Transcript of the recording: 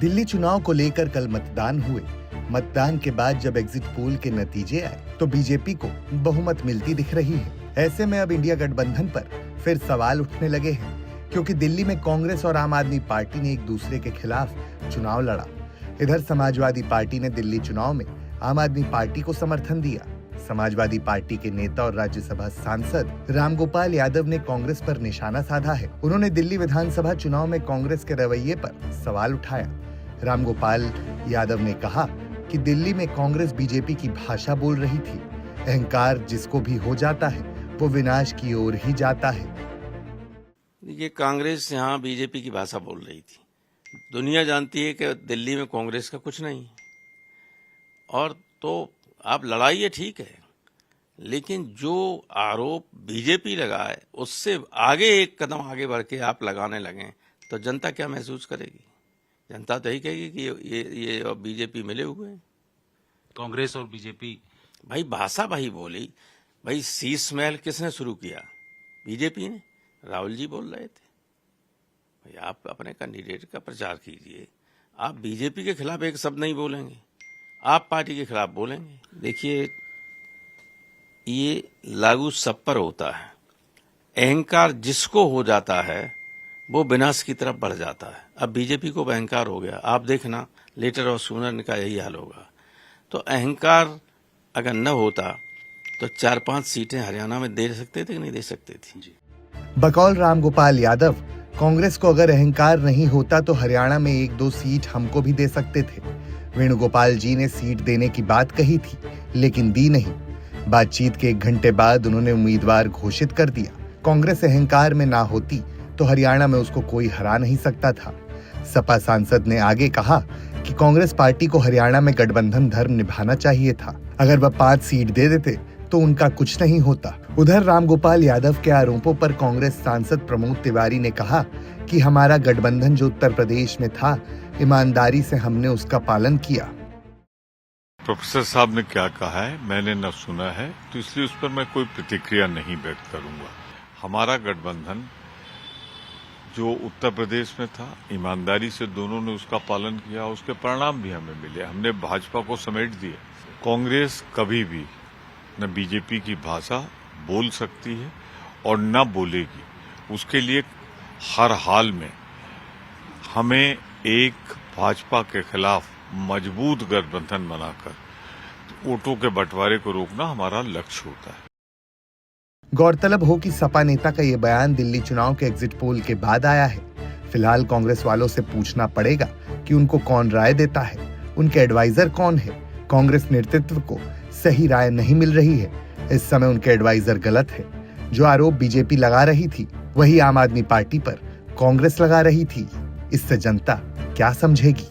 दिल्ली चुनाव को लेकर कल मतदान हुए। मतदान के बाद जब एग्जिट पोल के नतीजे आए तो बीजेपी को बहुमत मिलती दिख रही है। ऐसे में अब इंडिया गठबंधन पर फिर सवाल उठने लगे हैं, क्योंकि दिल्ली में कांग्रेस और आम आदमी पार्टी ने एक दूसरे के खिलाफ चुनाव लड़ा। इधर समाजवादी पार्टी ने दिल्ली चुनाव में आम आदमी पार्टी को समर्थन दिया। समाजवादी पार्टी के नेता और राज्यसभा सांसद रामगोपाल यादव ने कांग्रेस पर निशाना साधा है। उन्होंने दिल्ली विधानसभा चुनाव में कांग्रेस के रवैये पर सवाल उठाया। रामगोपाल यादव ने कहा कि दिल्ली में कांग्रेस बीजेपी की भाषा बोल रही थी। अहंकार जिसको भी हो जाता है वो विनाश की ओर ही जाता है। ये कांग्रेस यहाँ बीजेपी की भाषा बोल रही थी। दुनिया जानती है कि दिल्ली में कांग्रेस का कुछ नहीं है। और तो आप लड़ाइए ठीक है, लेकिन जो आरोप बीजेपी लगाए उससे आगे एक कदम आगे बढ़ के आप लगाने लगें तो जनता क्या महसूस करेगी? जनता तो यही कहेगी कि ये बीजेपी मिले हुए हैं। कांग्रेस और बीजेपी भाई भाषा भाई बोली। भाई शीश महल किसने शुरू किया? बीजेपी ने। राहुल जी बोल रहे थे भाई आप अपने कैंडिडेट का प्रचार कीजिए। आप बीजेपी के खिलाफ एक शब्द नहीं बोलेंगे, आप पार्टी के खिलाफ बोलेंगे। देखिए, ये लागू सब पर होता है। अहंकार जिसको हो जाता है वो विनाश की तरफ बढ़ जाता है। अब बीजेपी को अहंकार हो गया, आप देखना लेटर ऑफ सूनर का यही हाल होगा। तो अहंकार अगर न होता तो 4-5 सीटें हरियाणा में दे सकते थे कि नहीं दे सकते थे। बकौल रामगोपाल यादव, कांग्रेस को अगर अहंकार नहीं होता तो हरियाणा में 1-2 सीट हमको भी दे सकते थे। वेणुगोपाल जी ने सीट देने की बात कही थी, लेकिन दी नहीं। बातचीत के 1 घंटे बाद उन्होंने उम्मीदवार घोषित कर दिया। कांग्रेस अहंकार में ना होती तो हरियाणा में उसको कोई हरा नहीं सकता था। सपा सांसद ने आगे कहा कि कांग्रेस पार्टी को हरियाणा में गठबंधन धर्म निभाना चाहिए था। अगर वह 5 सीट दे देते तो उनका कुछ नहीं होता। उधर रामगोपाल यादव के आरोपों पर कांग्रेस सांसद प्रमोद तिवारी ने कहा कि हमारा गठबंधन जो उत्तर प्रदेश में था, ईमानदारी से हमने उसका पालन किया। प्रोफेसर साहब ने क्या कहा है मैंने न सुना है, तो इसलिए उस पर मैं कोई प्रतिक्रिया नहीं व्यक्त करूंगा। हमारा गठबंधन जो उत्तर प्रदेश में था, ईमानदारी से दोनों ने उसका पालन किया, उसके परिणाम भी हमें मिले। हमने भाजपा को समेट दिया। कांग्रेस कभी भी न बीजेपी की भाषा बोल सकती है और न बोलेगी। उसके लिए हर हाल में हमें एक भाजपा के खिलाफ मजबूत गठबंधन बनाकर वोटों के बंटवारे को रोकना हमारा लक्ष्य होता है। गौरतलब हो कि सपा नेता का ये बयान दिल्ली चुनाव के एग्जिट पोल के बाद आया है। फिलहाल कांग्रेस वालों से पूछना पड़ेगा कि उनको कौन राय देता है, उनके एडवाइजर कौन है। कांग्रेस नेतृत्व को सही राय नहीं मिल रही है। इस समय उनके एडवाइजर गलत है। जो आरोप बीजेपी लगा रही थी वही आम आदमी पार्टी पर कांग्रेस लगा रही थी। इससे जनता क्या समझेगी?